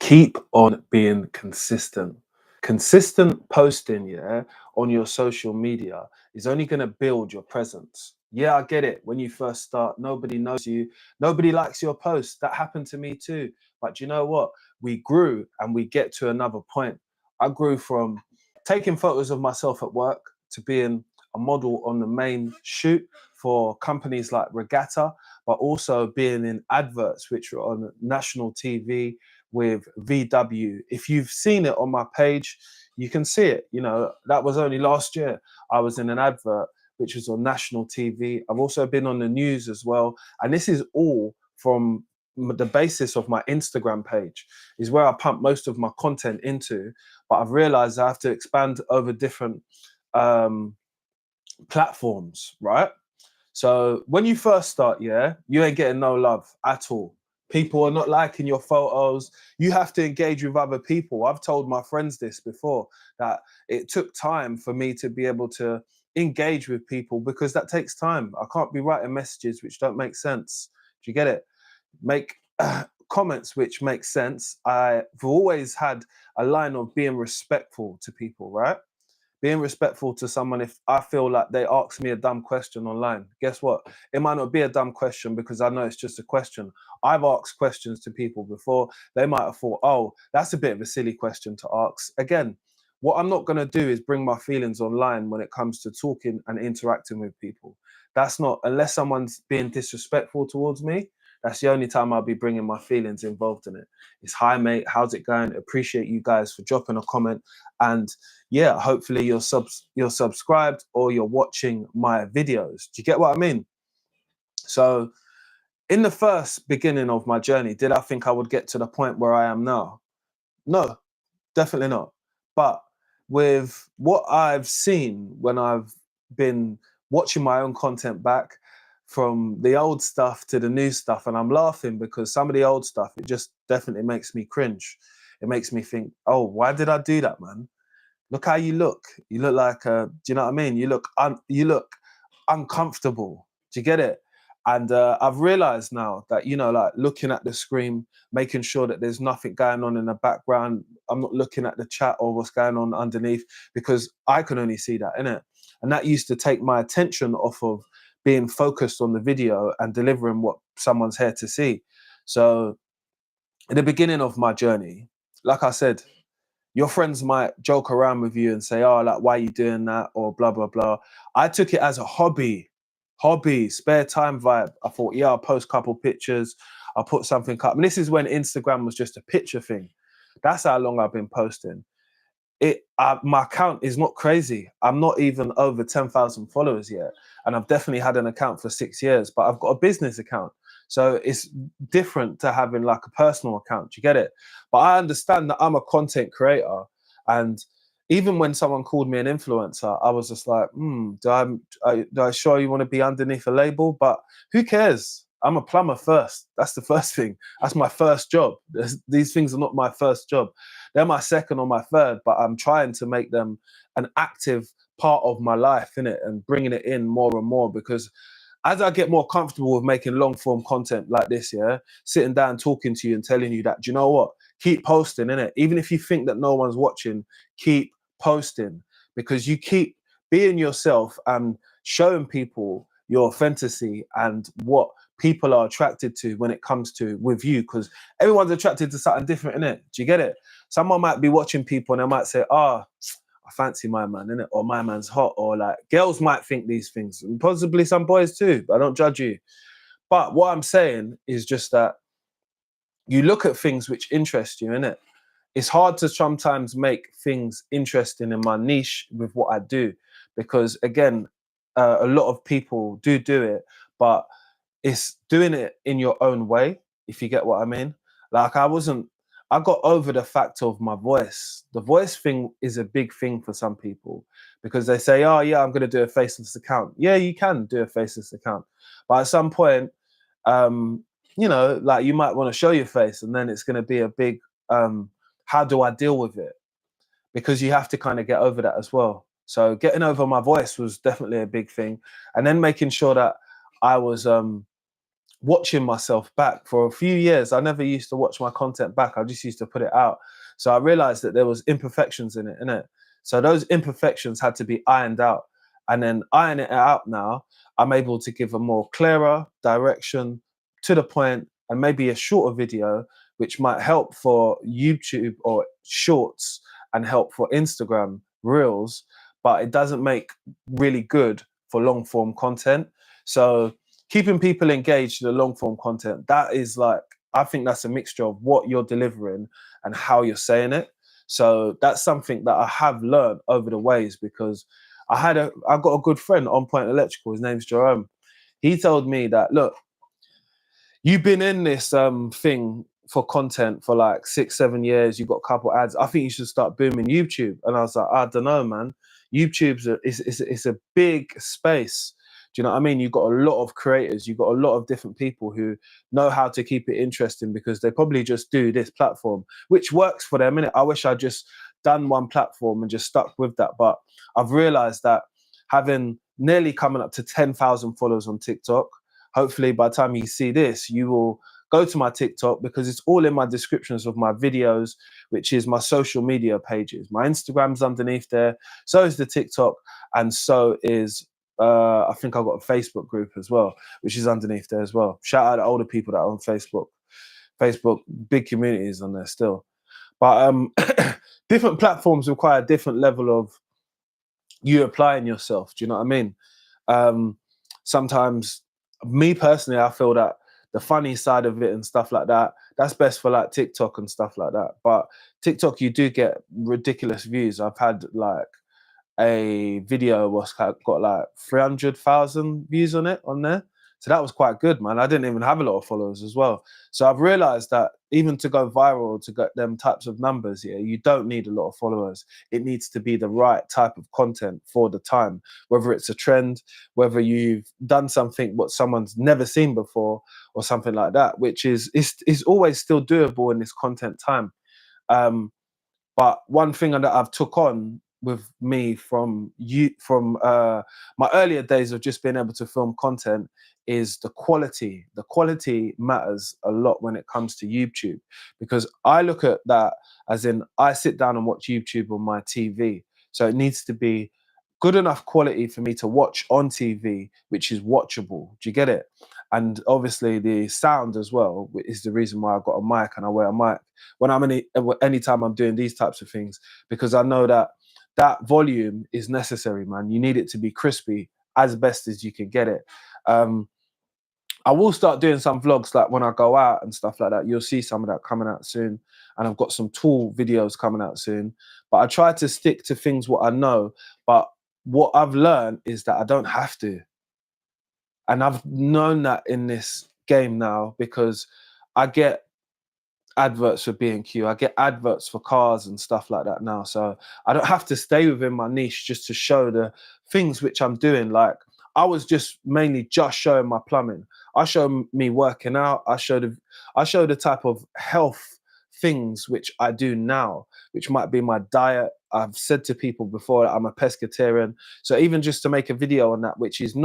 Keep on being consistent. Consistent posting, yeah, on your social media is only going to build your presence. Yeah, I get it. When you first start, nobody knows you, nobody likes your posts. That happened to me too. But you know what? We grew and we get to another point. I grew from taking photos of myself at work to being a model on the main shoot for companies like Regatta, but also being in adverts which were on national TV with VW. If you've seen it on my page, you can see it. You know, that was only last year. I was in an advert which was on national TV. I've also been on the news as well. And this is all from the basis of my Instagram page, is where I pump most of my content into. But I've realized I have to expand over different um, platforms, right? So when you first start, yeah, you ain't getting no love at all. People are not liking your photos. You have to engage with other people. I've told my friends this before, that it took time for me to be able to engage with people, because that takes time. I can't be writing messages which don't make sense. Do you get it? Make comments which make sense. I've always had a line of being respectful to people, right? Being respectful to someone. If I feel like they ask me a dumb question online, guess what? It might not be a dumb question because I know it's just a question. I've asked questions to people before. They might have thought, oh, that's a bit of a silly question to ask. Again, what I'm not going to do is bring my feelings online when it comes to talking and interacting with people. That's not, unless someone's being disrespectful towards me, that's the only time I'll be bringing my feelings involved in it. It's hi, mate. How's it going? Appreciate you guys for dropping a comment. And yeah, hopefully you're subscribed or you're watching my videos. Do you get what I mean? So in the first beginning of my journey, did I think I would get to the point where I am now? No, definitely not. But with what I've seen when I've been watching my own content back, from the old stuff to the new stuff, and I'm laughing because some of the old stuff, it just definitely makes me cringe. It makes me think, oh, why did I do that, man? Look how you look. You look like do you know what I mean? You look uncomfortable. Do you get it? And I've realized now that, you know, like looking at the screen, making sure that there's nothing going on in the background. I'm not looking at the chat or what's going on underneath, because I can only see that, innit? And that used to take my attention off of being focused on the video and delivering what someone's here to see. So at the beginning of my journey, like I said, your friends might joke around with you and say, oh, like, why are you doing that? Or blah, blah, blah. I took it as a hobby, spare time vibe. I thought, yeah, I'll post a couple pictures. I'll put something up. And this is when Instagram was just a picture thing. That's how long I've been posting. My account is not crazy. I'm not even over 10,000 followers yet. And I've definitely had an account for 6 years, but I've got a business account. So it's different to having like a personal account. You get it? But I understand that I'm a content creator. And even when someone called me an influencer, I was just like, do I sure you want to be underneath a label? But who cares? I'm a plumber first. That's the first thing. That's my first job. These things are not my first job. They're my second or my third, but I'm trying to make them an active part of my life, innit? And bringing it in more and more, because as I get more comfortable with making long form content like this, yeah, sitting down, talking to you and telling you that, do you know what? Keep posting, innit? Even if you think that no one's watching, keep posting, because you keep being yourself and showing people your fantasy and what people are attracted to when it comes to with you, because everyone's attracted to something different, innit? Do you get it? Someone might be watching people and they might say, I fancy my man, innit? Or my man's hot, or like girls might think these things, and possibly some boys too. I don't judge you. But what I'm saying is just that you look at things which interest you, innit? It's hard to sometimes make things interesting in my niche with what I do, because again, a lot of people do it, but it's doing it in your own way, if you get what I mean. Like I got over the fact of my voice. The voice thing is a big thing for some people, because they say, oh yeah, I'm going to do a faceless account. Yeah, you can do a faceless account. But at some point, um, you know, like you might want to show your face, and then it's going to be a big, how do I deal with it? Because you have to kind of get over that as well. So getting over my voice was definitely a big thing. And then making sure that I was, watching myself back for a few years. I never used to watch my content back. I just used to put it out. So I realized that there was imperfections in it, innit? So those imperfections had to be ironed out. And then iron it out now, I'm able to give a more clearer direction, to the point, and maybe a shorter video, which might help for YouTube or shorts and help for Instagram reels, but it doesn't make really good for long form content. So keeping people engaged in the long form content, that is like, I think that's a mixture of what you're delivering and how you're saying it. So that's something that I have learned over the ways, because I got a good friend On Point Electrical, his name's Jerome. He told me that, look, you've been in this thing for content for like 6 7 years, you've got a couple ads, I think you should start booming YouTube. And I was like, I don't know, man. It's a big space. Do you know what I mean? You've got a lot of creators, you've got a lot of different people who know how to keep it interesting, because they probably just do this platform, which works for them. I wish I just done one platform and just stuck with that. But I've realized that having nearly coming up to 10,000 followers on TikTok, hopefully by the time you see this, you will go to my TikTok, because it's all in my descriptions of my videos, which is my social media pages. My Instagram's underneath there, so is the TikTok, and so is I think I've got a Facebook group as well, which is underneath there as well. Shout out to older people that are on Facebook. Facebook, big communities on there still. But different platforms require a different level of you applying yourself. Do you know what I mean? Sometimes, me personally, I feel that the funny side of it and stuff like that, that's best for like TikTok and stuff like that. But TikTok, you do get ridiculous views. I've had like a video was got like 300,000 views on it on there. So that was quite good, man. I didn't even have a lot of followers as well. So I've realized that even to go viral, to get them types of numbers, yeah, you don't need a lot of followers. It needs to be the right type of content for the time, whether it's a trend, whether you've done something what someone's never seen before, or something like that, which is always still doable in this content time. Um, but one thing that I've took on with me from my earlier days of just being able to film content is the quality. The quality matters a lot when it comes to YouTube, because I look at that as in, I sit down and watch YouTube on my TV. So it needs to be good enough quality for me to watch on TV, which is watchable. Do you get it? And obviously the sound as well is the reason why I've got a mic and I wear a mic when I'm anytime I'm doing these types of things, because I know that that volume is necessary, man. You need it to be crispy as best as you can get it. Um, I will start doing some vlogs like when I go out and stuff like that. You'll see some of that coming out soon. And I've got some tool videos coming out soon. But I try to stick to things what I know. But what I've learned is that I don't have to. And I've known that in this game now, because I get adverts for B&Q. I get adverts for cars and stuff like that now. So I don't have to stay within my niche just to show the things which I'm doing. Like, I was just mainly just showing my plumbing. I show me working out. I show the type of health things which I do now, which might be my diet. I've said to people before that I'm a pescatarian. So even just to make a video on that, which is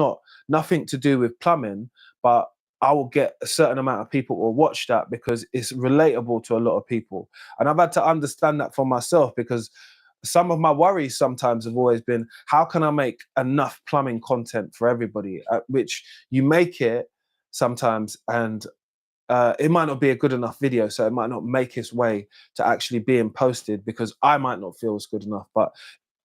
nothing to do with plumbing, but I will get a certain amount of people who will watch that because it's relatable to a lot of people. And I've had to understand that for myself, because some of my worries sometimes have always been, how can I make enough plumbing content for everybody? Which you make it sometimes, and it might not be a good enough video, so it might not make its way to actually being posted, because I might not feel it's good enough. But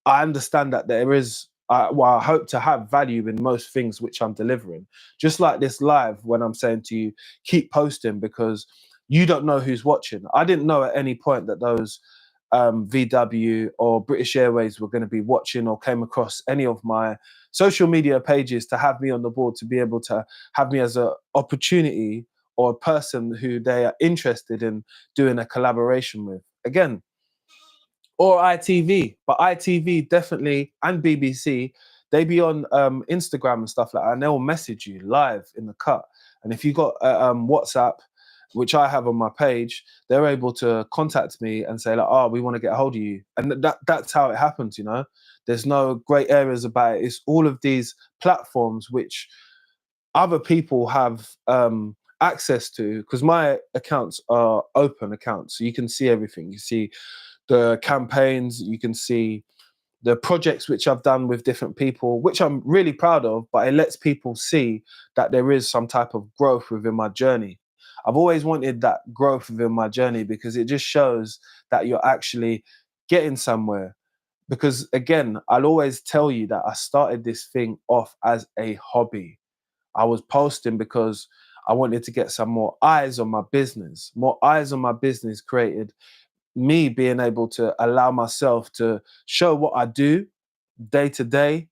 I understand that there is, well, I hope to have value in most things which I'm delivering. Just like this live, when I'm saying to you, keep posting, because you don't know who's watching. I didn't know at any point that those VW or British Airways were going to be watching, or came across any of my social media pages to have me on the board, to be able to have me as an opportunity or a person who they are interested in doing a collaboration with. Again, or ITV, but ITV definitely, and BBC, they be on Instagram and stuff like that, and they'll message you live in the cut. And if you got WhatsApp, which I have on my page, they're able to contact me and say like, "Oh, we want to get a hold of you," and that's how it happens. You know, there's no great areas about it. It's all of these platforms which other people have access to, because my accounts are open accounts, so you can see everything. You see the campaigns, you can see the projects which I've done with different people, which I'm really proud of, but it lets people see that there is some type of growth within my journey. I've always wanted that growth within my journey because it just shows that you're actually getting somewhere. Because again, I'll always tell you that I started this thing off as a hobby. I was posting because I wanted to get some more eyes on my business. More eyes on my business created me being able to allow myself to show what I do day to day,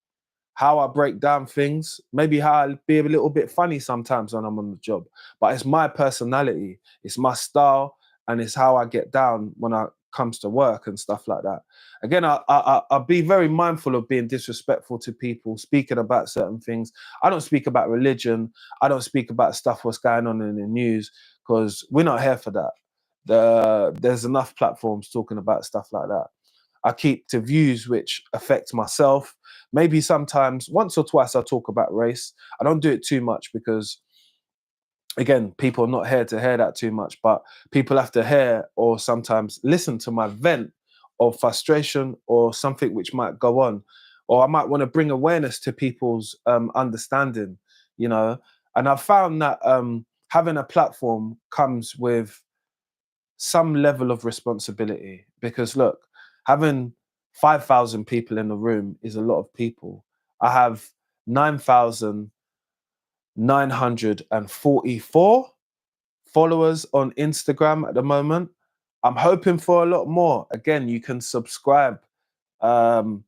how I break down things, maybe how I'll be a little bit funny sometimes when I'm on the job. But it's my personality, it's my style, and it's how I get down when it comes to work and stuff like that. Again, I'll be very mindful of being disrespectful to people, speaking about certain things. I don't speak about religion. I don't speak about stuff what's going on in the news because we're not here for that. There's enough platforms talking about stuff like that. I keep to views which affect myself. Maybe sometimes once or twice I talk about race. I don't do it too much because again, people are not here to hear that too much, but people have to hear or sometimes listen to my vent of frustration or something which might go on. Or I might want to bring awareness to people's understanding, you know. And I've found that having a platform comes with some level of responsibility because look, having 5,000 people in the room is a lot of people. I have 9,944 followers on Instagram at the moment. I'm hoping for a lot more. Again, you can subscribe and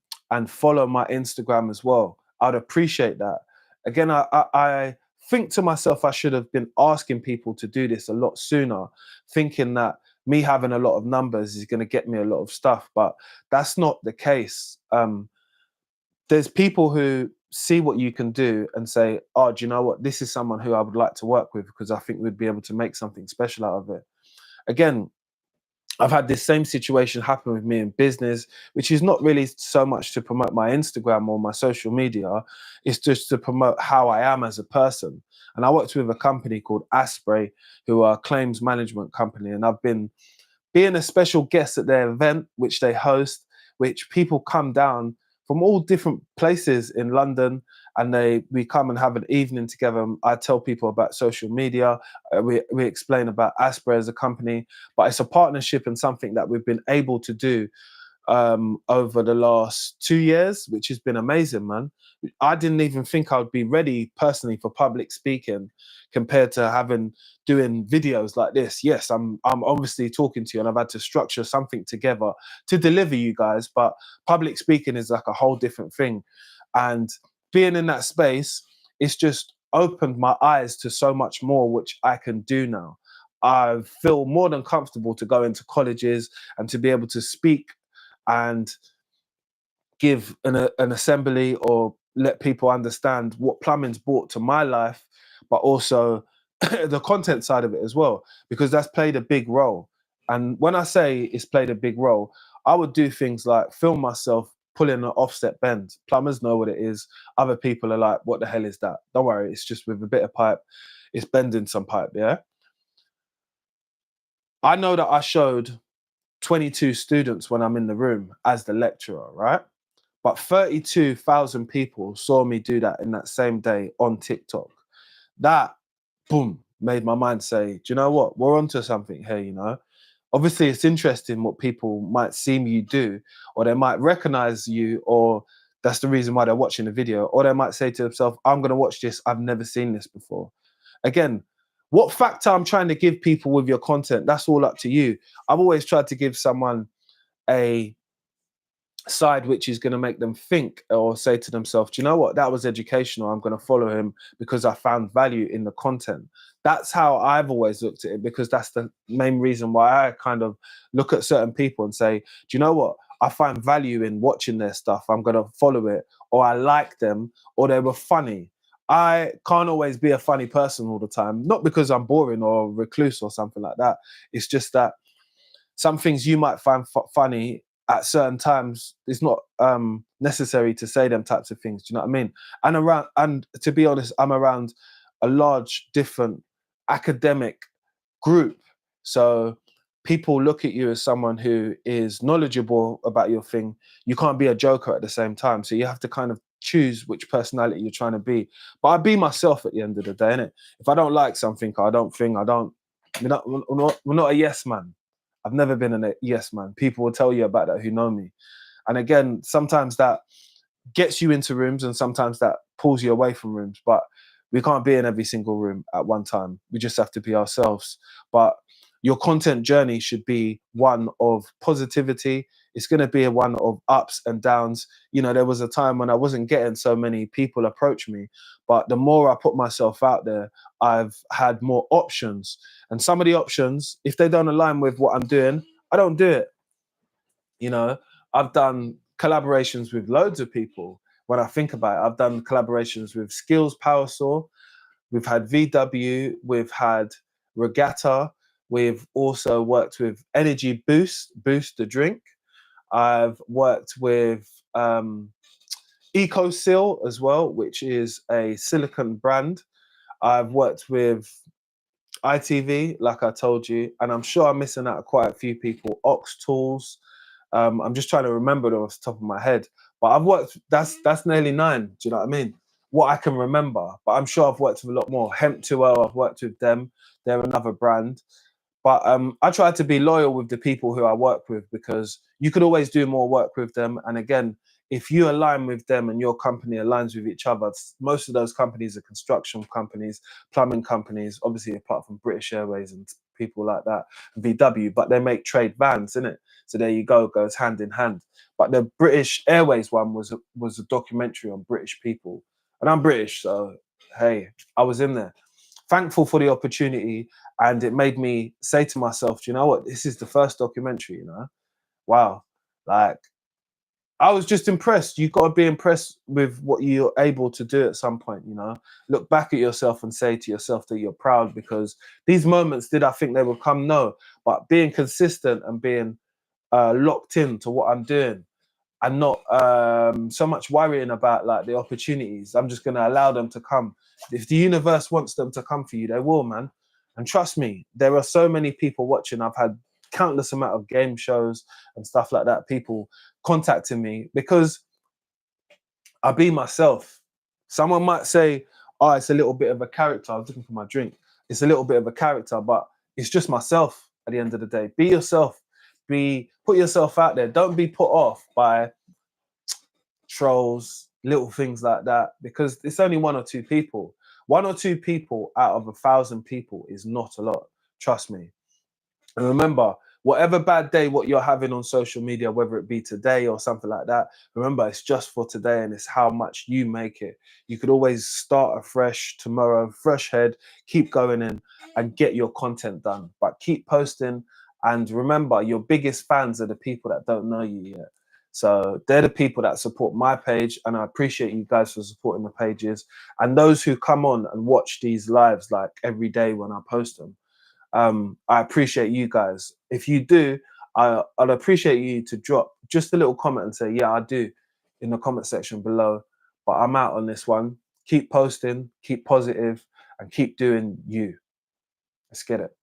follow my Instagram as well. I'd appreciate that. Again, I think to myself, I should have been asking people to do this a lot sooner, thinking that me having a lot of numbers is going to get me a lot of stuff, but that's not the case. There's people who see what you can do and say, oh, do you know what? This is someone who I would like to work with because I think we'd be able to make something special out of it. Again, I've had this same situation happen with me in business, which is not really so much to promote my Instagram or my social media. It's just to promote how I am as a person. And I worked with a company called Asprey, who are a claims management company. And I've been being a special guest at their event, which they host, which people come down from all different places in London, and we come and have an evening together. I tell people about social media. We explain about Asprey as a company, but it's a partnership and something that we've been able to do over the last 2 years, which has been amazing, man. I didn't even think I would be ready personally for public speaking compared to doing videos like this. Yes, I'm obviously talking to you and I've had to structure something together to deliver you guys, but public speaking is like a whole different thing. And being in that space, it's just opened my eyes to so much more which I can do now. I feel more than comfortable to go into colleges and to be able to speak and give an assembly or let people understand what plumbing's brought to my life, but also the content side of it as well, because that's played a big role. And when I say it's played a big role, I would do things like film myself pulling an offset bend. Plumbers know what it is. Other people are like, what the hell is that? Don't worry, it's just with a bit of pipe. It's bending some pipe, yeah? I know that I showed 22 students when I'm in the room as the lecturer, right? But 32,000 people saw me do that in that same day on TikTok. That, boom, made my mind say, do you know what? We're onto something here, you know? Obviously, it's interesting what people might see you do, or they might recognize you, or that's the reason why they're watching the video, or they might say to themselves, I'm going to watch this. I've never seen this before. Again, what factor I'm trying to give people with your content, that's all up to you. I've always tried to give someone a side which is going to make them think or say to themselves, do you know what, that was educational, I'm going to follow him because I found value in the content. That's how I've always looked at it, because that's the main reason why I kind of look at certain people and say, do you know what, I find value in watching their stuff, I'm going to follow it, or I like them, or they were funny. I can't always be a funny person all the time, not because I'm boring or recluse or something like that. It's just that some things you might find funny at certain times, it's not necessary to say them types of things. Do you know what I mean? And to be honest, I'm around a large different academic group. So people look at you as someone who is knowledgeable about your thing. You can't be a joker at the same time. So you have to kind of choose which personality you're trying to be. But I be myself at the end of the day, innit? If I don't like something, I don't think, we're not a yes man. I've never been a yes man. People will tell you about that who know me. And again, sometimes that gets you into rooms and sometimes that pulls you away from rooms. But we can't be in every single room at one time. We just have to be ourselves. But your content journey should be one of positivity. It's going to be one of ups and downs. You know, there was a time when I wasn't getting so many people approach me, but the more I put myself out there, I've had more options. And some of the options, if they don't align with what I'm doing, I don't do it. You know, I've done collaborations with loads of people. When I think about it, I've done collaborations with Skills Power Saw. We've had VW. We've had Regatta. We've also worked with Energy Boost the drink. I've worked with EcoSeal as well, which is a silicone brand. I've worked with ITV, like I told you, and I'm sure I'm missing out quite a few people. Ox Tools. I'm just trying to remember them off the top of my head. But I've worked, that's nearly 9. Do you know what I mean? What I can remember. But I'm sure I've worked with a lot more. Hemp2O, I've worked with them. They're another brand. But I try to be loyal with the people who I work with, because you could always do more work with them. And again, if you align with them and your company aligns with each other, most of those companies are construction companies, plumbing companies, obviously apart from British Airways and people like that, VW, but they make trade vans, innit? So there you go, goes hand in hand. But the British Airways one was a documentary on British people. And I'm British, so hey, I was in there. Thankful for the opportunity, and it made me say to myself, do you know what? This is the first documentary, you know? Wow. Like, I was just impressed. You've got to be impressed with what you're able to do at some point, you know? Look back at yourself and say to yourself that you're proud, because these moments, did I think they would come? No. But being consistent and being locked in to what I'm doing, and not so much worrying about like the opportunities. I'm just going to allow them to come. If the universe wants them to come for you, they will, man. And trust me, there are so many people watching. I've had countless amount of game shows and stuff like that, people contacting me because I be myself. Someone might say, oh, it's a little bit of a character. I was looking for my drink. It's a little bit of a character, but it's just myself at the end of the day. Be yourself. Put yourself out there. Don't be put off by trolls, little things like that, because it's only 1 or 2 people. 1 or 2 people out of 1,000 people is not a lot. Trust me. And remember, whatever bad day what you're having on social media, whether it be today or something like that, remember, it's just for today, and it's how much you make it. You could always start afresh tomorrow, fresh head, keep going in and get your content done. But keep posting, and remember, your biggest fans are the people that don't know you yet. So they're the people that support my page, and I appreciate you guys for supporting the pages. And those who come on and watch these lives like every day when I post them, I appreciate you guys. If you do, I'd appreciate you to drop just a little comment and say, yeah, I do, in the comment section below. But I'm out on this one. Keep posting, keep positive, and keep doing you. Let's get it.